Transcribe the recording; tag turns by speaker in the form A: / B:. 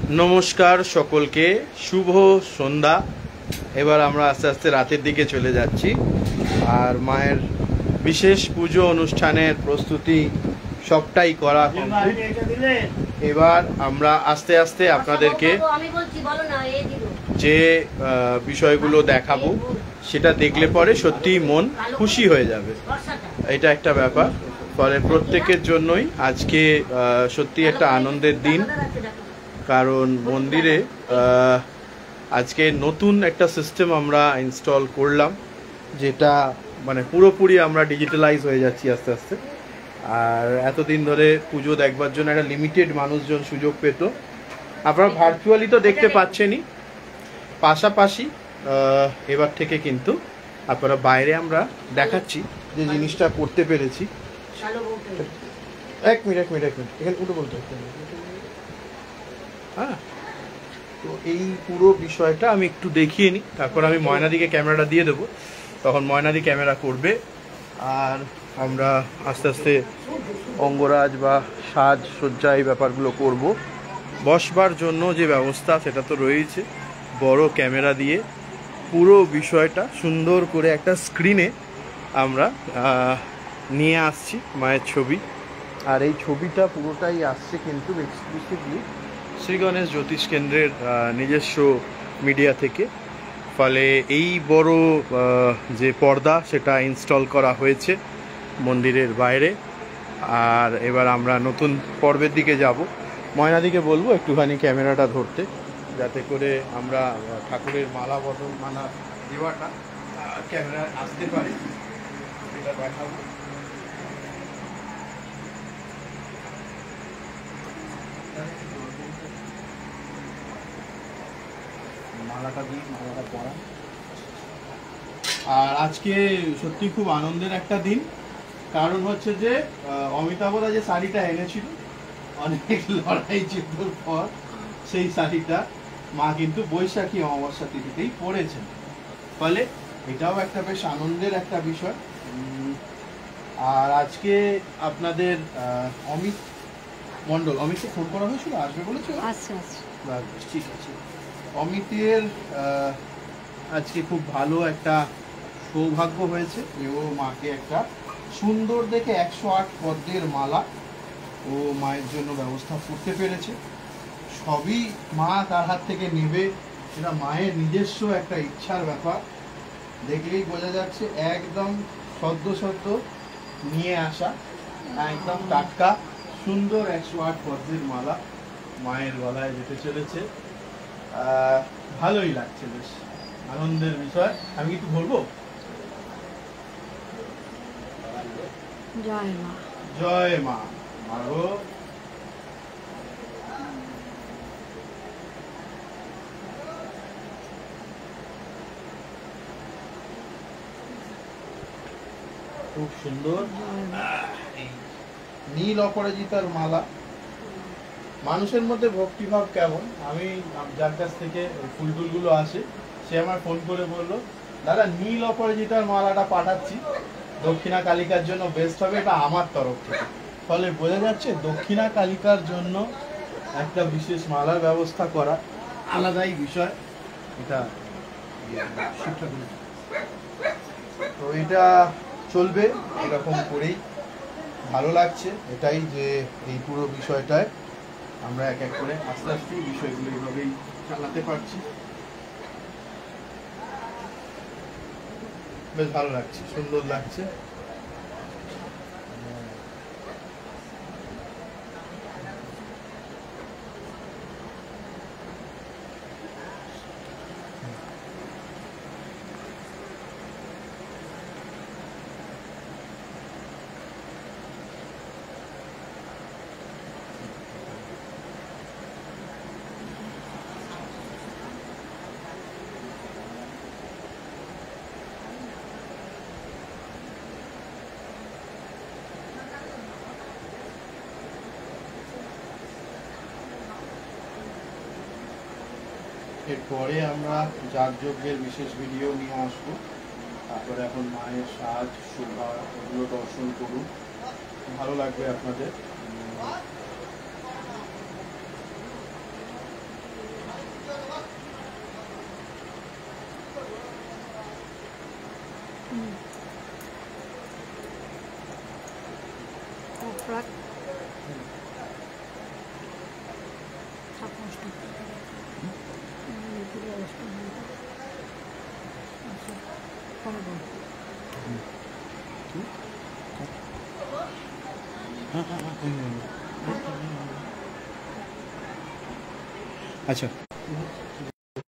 A: নমস্কার সকলকে, শুভ সন্ধ্যা। এবার আমরা আস্তে আস্তে রাতের দিকে চলে যাচ্ছি, আর মায়ের বিশেষ পুজো অনুষ্ঠানের প্রস্তুতি সবটাই করা কমপ্লিট। এবার আমরা আস্তে আস্তে আপনাদেরকে যে বিষয়গুলো দেখাবো সেটা দেখলে পরে সত্যি মন খুশি হয়ে যাবে, এটা একটা ব্যাপার। ফলে প্রত্যেকের জন্যই আজকে সত্যি একটা আনন্দের দিন, কারণ মন্দিরে আজকে নতুন একটা সিস্টেম আমরা ইনস্টল করলাম, যেটা মানে পুরোপুরি আমরা ডিজিটালাইজ হয়ে যাচ্ছি আস্তে আস্তে। আর এতদিন ধরে পুজো দেখবার জন্য একটা লিমিটেড মানুষজন সুযোগ পেত, আপনারা ভার্চুয়ালি তো দেখতে পাচ্ছেনই, পাশাপাশি এবার থেকে কিন্তু আপনারা বাইরে আমরা দেখাচ্ছি যে জিনিসটা করতে পেরেছি। এক মিনিট এখানে উঠে বলতে হ্যাঁ। তো এই পুরো বিষয়টা আমি একটু দেখিয়ে নিই, তারপর আমি ময়নাদিকে ক্যামেরাটা দিয়ে দেবো, তখন ময়নাদি ক্যামেরা করবে। আর আমরা আস্তে আস্তে অঙ্গরাজ বা সাজসজ্জা এই ব্যাপারগুলো করব। বসবার জন্য যে ব্যবস্থা সেটা তো রয়েছে, বড় ক্যামেরা দিয়ে পুরো বিষয়টা সুন্দর করে একটা স্ক্রিনে আমরা নিয়ে আসছি মায়ের ছবি। আর এই ছবিটা পুরোটাই আসছে কিন্তু এক্সক্লুসিভলি শ্রী গণেশ জ্যোতিষ কেন্দ্রের নিজস্ব মিডিয়া থেকে। ফলে এই বড় যে পর্দা সেটা ইনস্টল করা হয়েছে মন্দিরের বাইরে। আর এবার আমরা নতুন পর্বের দিকে যাব। ময়নাদিকে বলবো একটুখানি ক্যামেরাটা ধরতে, যাতে করে আমরা ঠাকুরের মালা বদল মালা দেওয়াটা ক্যামেরা আসতে পারে, সেটা দেখাবো। মালাটা দিই, মালাটা পরা। আর আজকে সত্যি খুব আনন্দের একটা দিন, কারণ হচ্ছে যে অমিতাভদা যে শাড়িটা এনেছিল অনেক লড়াই যুদ্ধর পর, সেই শাড়িটা মা কিন্তু বৈশাখী অমাবস্যা তিথিতেই পরেছেন। ফলে এটাও একটা বেশ আনন্দের একটা বিষয়। আর আজকে আপনাদের অমিত মণ্ডল, অমিতকে ফোন করা হয়েছিল, আসবে বলেছে। আচ্ছা ঠিক আছে। অমিতের আজকে খুব ভালো একটা সৌভাগ্য হয়েছে যে ও মাকে একটা সুন্দর দেখে 108 পদ্মের মালা ও মায়ের জন্য ব্যবস্থা করতে পেরেছে। সবই মা তার হাত থেকে নেবে, এটা মায়ের নিজস্ব একটা ইচ্ছার ব্যাপার। দেখলেই বোঝা যাচ্ছে একদম সদ্য নিয়ে আসা, একদম টাটকা সুন্দর 108 পদ্মের মালা মায়ের গলায় যেতে চলেছে। ভালোই লাগছে, বেশ আনন্দের বিষয়। আমি কিছু বলবো?
B: জয় মা,
A: জয় মা। মাগো খুব সুন্দর নীল অপরাজিতার মালা। মানুষের মধ্যে ভক্তিভাব কেমন, আমি যার কাছ থেকে ফুল টুলগুলো আসে সে আমার ফোন করে বললো, দাদা নীল অপরাজিতার মালাটা পাঠাচ্ছি, দক্ষিণা কালিকার জন্য বেস্ট হবে, এটা আমার তরফ থেকে। ফলে বোঝা যাচ্ছে দক্ষিণা কালিকার জন্য একটা বিশেষ মালার ব্যবস্থা করা আলাদাই বিষয়। এটা তো এটা চলবে এরকম করেই, ভালো লাগছে এটাই যে এই পুরো বিষয়টায় আমরা এক এক করে আস্তে আস্তে বিষয়গুলো এইভাবেই চালাতে পারছি। বেশ ভালো লাগছে, সুন্দর লাগছে। এরপরে আমরা যাগযজ্ঞের বিশেষ ভিডিও নিয়ে আসবো। তারপরে এখন মায়ের সাজ শোভা এগুলো দর্শন করুন, ভালো লাগবে আপনাদের।
B: অপরাধ ছাপ্পান্ন অবস্থা
A: আচ্ছা